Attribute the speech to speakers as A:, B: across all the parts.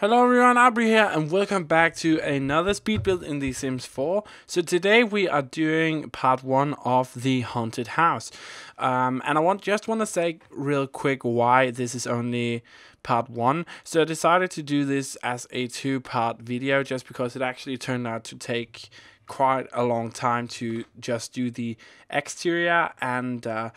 A: Hello everyone, Auvbri here and welcome back to another speed build in The Sims 4. So today we are doing part 1 of the haunted house. And I just want to say real quick why this is only part 1. So I decided to do this as a 2-part video just because it actually turned out to take quite a long time to just do the exterior, and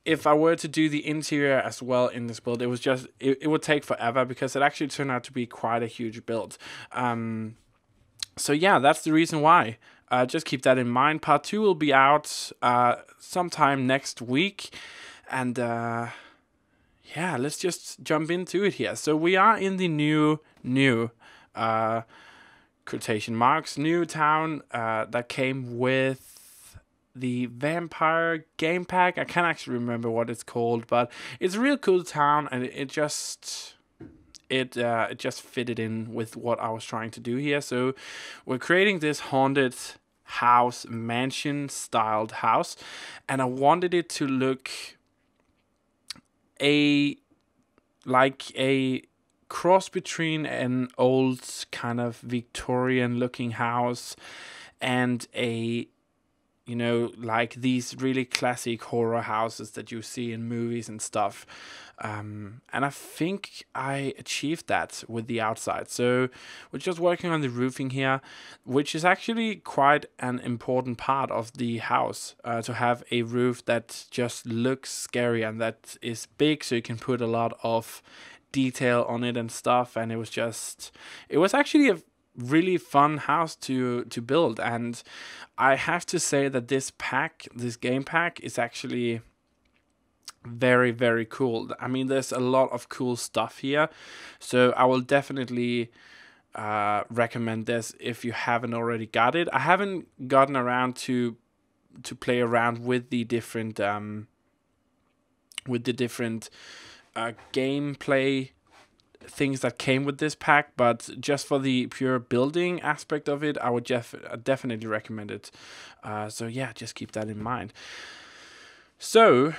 A: if I were to do the interior as well in this build, it would take forever because it actually turned out to be quite a huge build. So yeah, that's the reason why. Just keep that in mind. Part 2 will be out sometime next week, and yeah, let's just jump into it here. So we are in the new quotation marks new town that came with the vampire game pack. I can't actually remember what it's called, but it's a real cool town, and it just fitted in with what I was trying to do here. So we're creating this haunted house, mansion styled house, and I wanted it to look like a cross between an old kind of Victorian looking house and a, you know, like these really classic horror houses that you see in movies and stuff. And I think I achieved that with the outside. So we're just working on the roofing here, which is actually quite an important part of the house, to have a roof that just looks scary and that is big, so you can put a lot of detail on it and stuff. And it was actually a really fun house to build, and I have to say that this game pack is actually very, very cool. I mean, there's a lot of cool stuff here, so I will definitely recommend this if you haven't already got it. I haven't gotten around to play around with the different gameplay things that came with this pack, but just for the pure building aspect of it, I would definitely recommend it. So yeah, just keep that in mind. So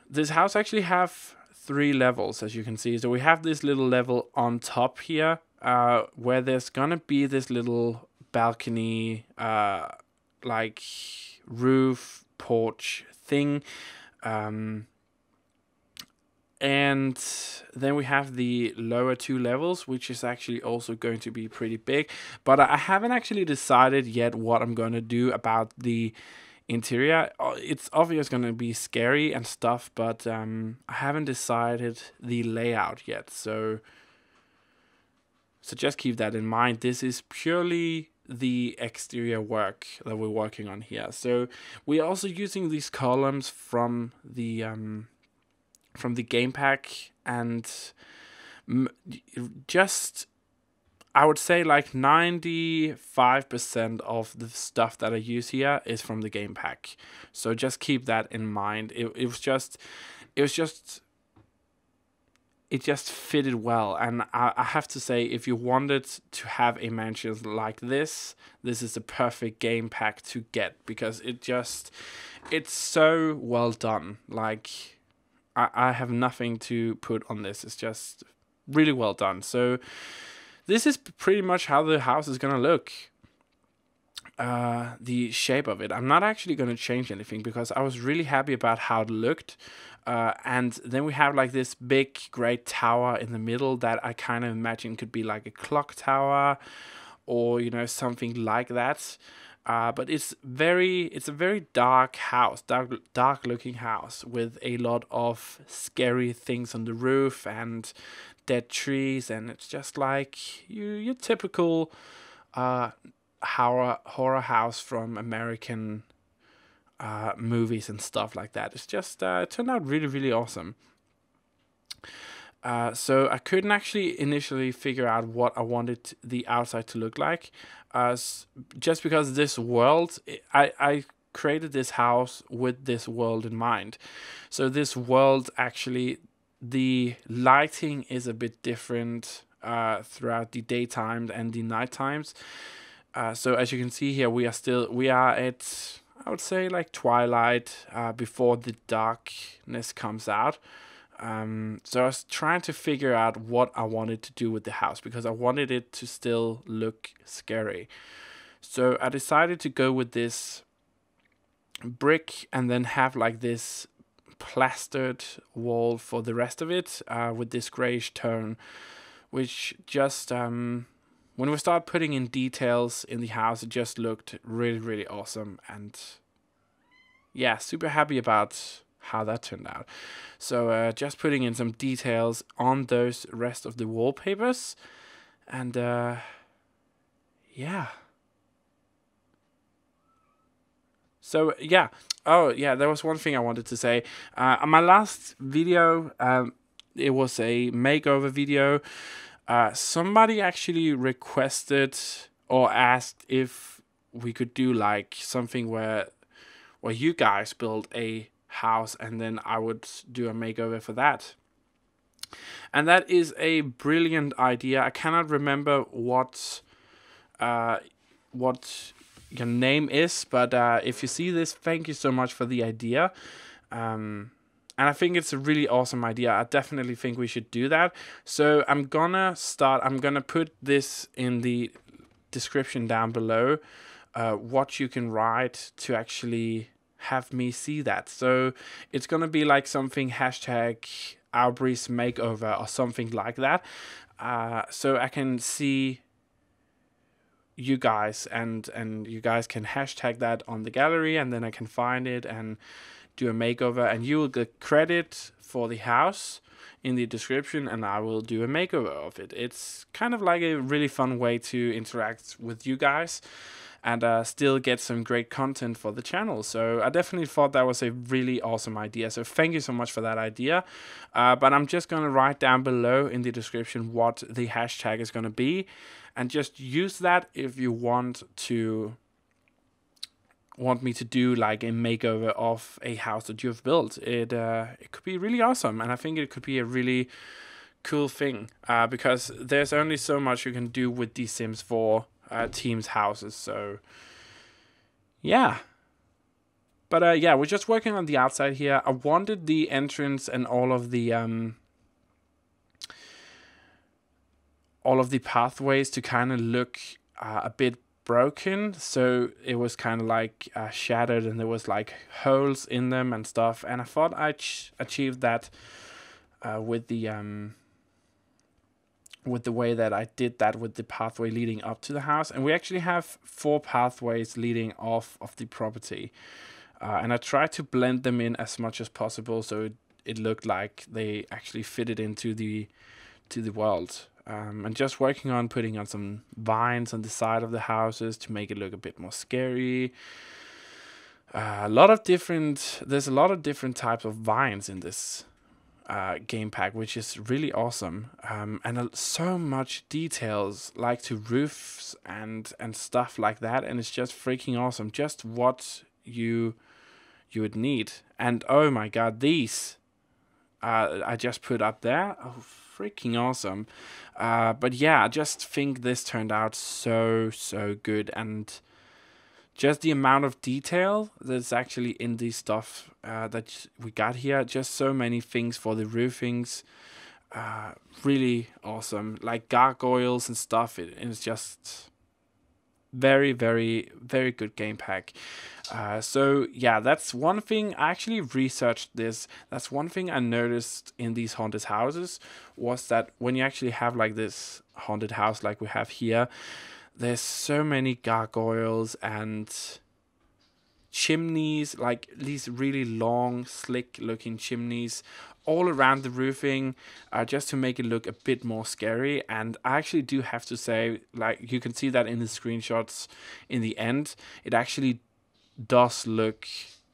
A: this house actually have 3 levels, as you can see. So we have this little level on top here, where there's gonna be this little balcony, like roof porch thing. And then we have the lower 2 levels, which is actually also going to be pretty big. But I haven't actually decided yet what I'm going to do about the interior. It's obviously going to be scary and stuff, but I haven't decided the layout yet. So just keep that in mind. This is purely the exterior work that we're working on here. So we're also using these columns from the game pack, and just, I would say like 95% of the stuff that I use here is from the game pack. So just keep that in mind. It just fitted well, and I have to say, if you wanted to have a mansion like this is the perfect game pack to get, because it's so well done. Like, I have nothing to put on this. It's just really well done. So this is pretty much how the house is gonna look. The shape of it, I'm not actually gonna change anything because I was really happy about how it looked. And then we have like this big great tower in the middle that I kind of imagine could be like a clock tower, or, you know, something like that. But it's a very dark house, dark looking house with a lot of scary things on the roof and dead trees, and it's just like your typical horror house from American movies and stuff like that. It's just it turned out really, really awesome. So I couldn't actually initially figure out what I wanted the outside to look like, just because this world, I created this house with this world in mind. So this world, actually, the lighting is a bit different throughout the daytime and the night times. So as you can see here, we are at, I would say, like twilight, before the darkness comes out. So I was trying to figure out what I wanted to do with the house, because I wanted it to still look scary. So I decided to go with this brick and then have like this plastered wall for the rest of it, with this grayish tone, which just when we start putting in details in the house, it just looked really, really awesome. And yeah, super happy about how that turned out. So just putting in some details on those rest of the wallpapers, and yeah. So yeah. Oh yeah, there was one thing I wanted to say. On my last video, it was a makeover video. Somebody actually requested or asked if we could do like something where you guys build a house and then I would do a makeover for that. And that is a brilliant idea. I cannot remember what your name is, but if you see this, thank you so much for the idea. And I think it's a really awesome idea. I definitely think we should do that. So I'm gonna put this in the description down below, what you can write to actually have me see that. So it's gonna be like something hashtag Auvbri's makeover or something like that. So I can see you guys, and you guys can hashtag that on the gallery, and then I can find it and do a makeover, and you will get credit for the house in the description, and I will do a makeover of it. It's kind of like a really fun way to interact with you guys and still get some great content for the channel. So I definitely thought that was a really awesome idea. So thank you so much for that idea. But I'm just going to write down below in the description what the hashtag is going to be, and just use that if you want me to do like a makeover of a house that you've built. It could be really awesome, and I think it could be a really cool thing, because there's only so much you can do with the Sims 4 teams houses. So yeah. But yeah, we're just working on the outside here. I wanted the entrance and all of the pathways to kind of look a bit broken, so it was kind of like shattered, and there was like holes in them and stuff. And I thought I achieved that with the way that I did that with the pathway leading up to the house. And we actually have 4 pathways leading off of the property, and I tried to blend them in as much as possible, so it looked like they actually fitted into the world. And just working on putting on some vines on the side of the houses to make it look a bit more scary. There's a lot of different types of vines in this game pack, which is really awesome. And so much details, like to roofs and stuff like that, and it's just freaking awesome. Just what you would need. And oh my god, these I just put up there. Oh, freaking awesome. But yeah, I just think this turned out so good, and just the amount of detail that's actually in the stuff that we got here, just so many things for the roofings, really awesome, like gargoyles and stuff. It's just very good game pack. So yeah, that's one thing. I actually researched this. That's one thing I noticed in these haunted houses, was that when you actually have like this haunted house like we have here, there's so many gargoyles and chimneys, like these really long, slick looking chimneys all around the roofing, just to make it look a bit more scary. And I actually do have to say, like, you can see that in the screenshots in the end, it actually does look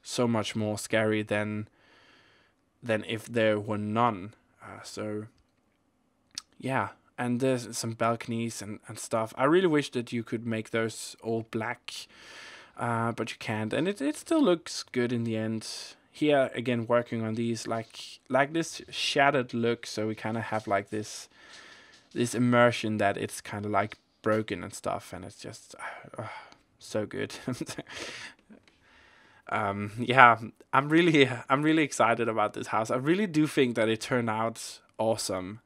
A: so much more scary than if there were none. So yeah. And there's some balconies and stuff. I really wish that you could make those all black, but you can't. And it still looks good in the end. Here, again, working on these, like this shattered look, so we kind of have like this immersion that it's kind of like broken and stuff, and it's just so good. Yeah, I'm really excited about this house. I really do think that it turned out awesome.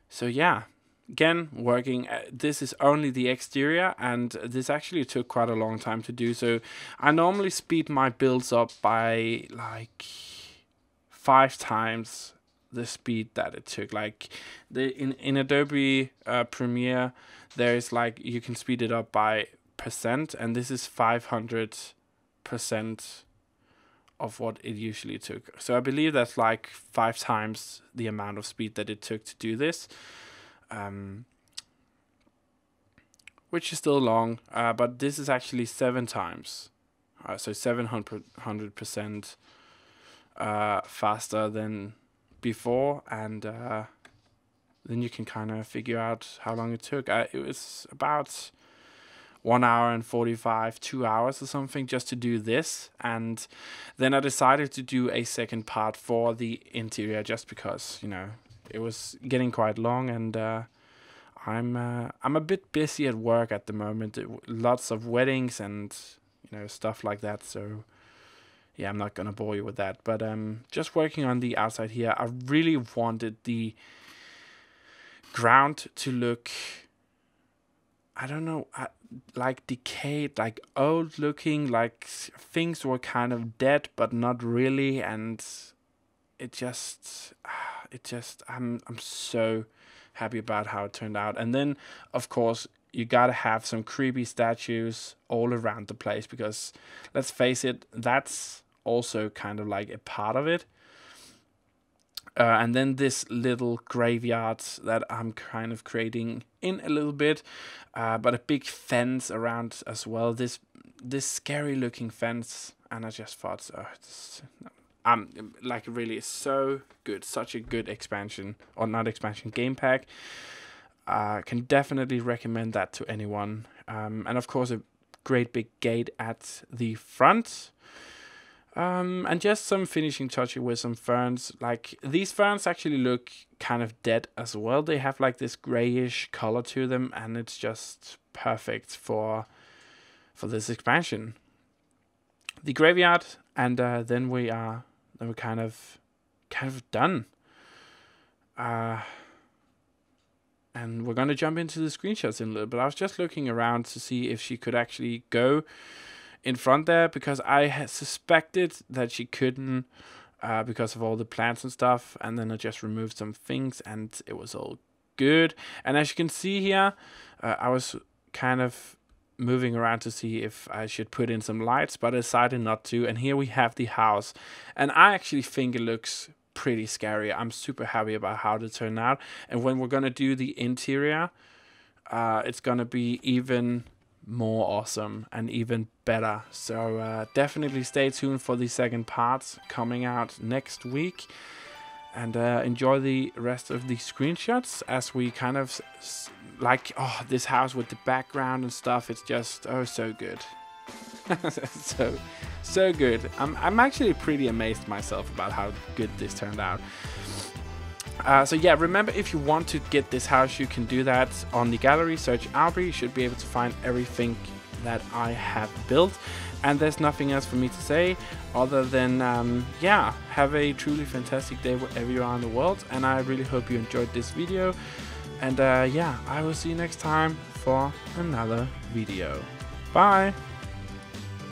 A: So yeah, again, working. This is only the exterior, and this actually took quite a long time to do. So I normally speed my builds up by like 5 times the speed that it took. Like in Adobe Premiere, there is like you can speed it up by %, and this is 500% of what it usually took. So I believe that's like 5 times the amount of speed that it took to do this, which is still long, but this is actually 7 times, so 700% faster than before, and then you can kind of figure out how long it took. It was about 1 hour and 45, 2 hours or something just to do this. And then I decided to do a second part for the interior just because, you know, it was getting quite long, and I'm a bit busy at work at the moment. Lots of weddings and, you know, stuff like that. So yeah, I'm not going to bore you with that. But just working on the outside here, I really wanted the ground to look, I don't know, like decayed, like old looking, like things were kind of dead but not really, and it just I'm so happy about how it turned out. And then of course you gotta have some creepy statues all around the place, because let's face it, that's also kind of like a part of it. And then this little graveyard that I'm kind of creating in a little bit, but a big fence around as well. This scary looking fence, and I just thought, like really so good, such a good expansion, or not expansion, game pack. Can definitely recommend that to anyone. And of course a great big gate at the front. And just some finishing touches with some ferns. Like these ferns actually look kind of dead as well. They have like this grayish color to them, and it's just perfect for this expansion. The graveyard, and then we're kind of done. And we're gonna jump into the screenshots in a little bit. I was just looking around to see if she could actually go in front there, because I had suspected that she couldn't because of all the plants and stuff, and then I just removed some things and it was all good. And as you can see here, I was kind of moving around to see if I should put in some lights, but I decided not to. And here we have the house, and I actually think it looks pretty scary. I'm super happy about how it turned out, and when we're gonna do the interior, it's gonna be even more awesome and even better. So definitely stay tuned for the second part coming out next week, and enjoy the rest of the screenshots as we kind of like, oh, this house with the background and stuff. It's just so good. so good. I'm actually pretty amazed myself about how good this turned out. So yeah, remember, if you want to get this house, you can do that on the gallery. Search Auvbri. You should be able to find everything that I have built. And there's nothing else for me to say other than, yeah, have a truly fantastic day wherever you are in the world. And I really hope you enjoyed this video. And yeah, I will see you next time for another video. Bye!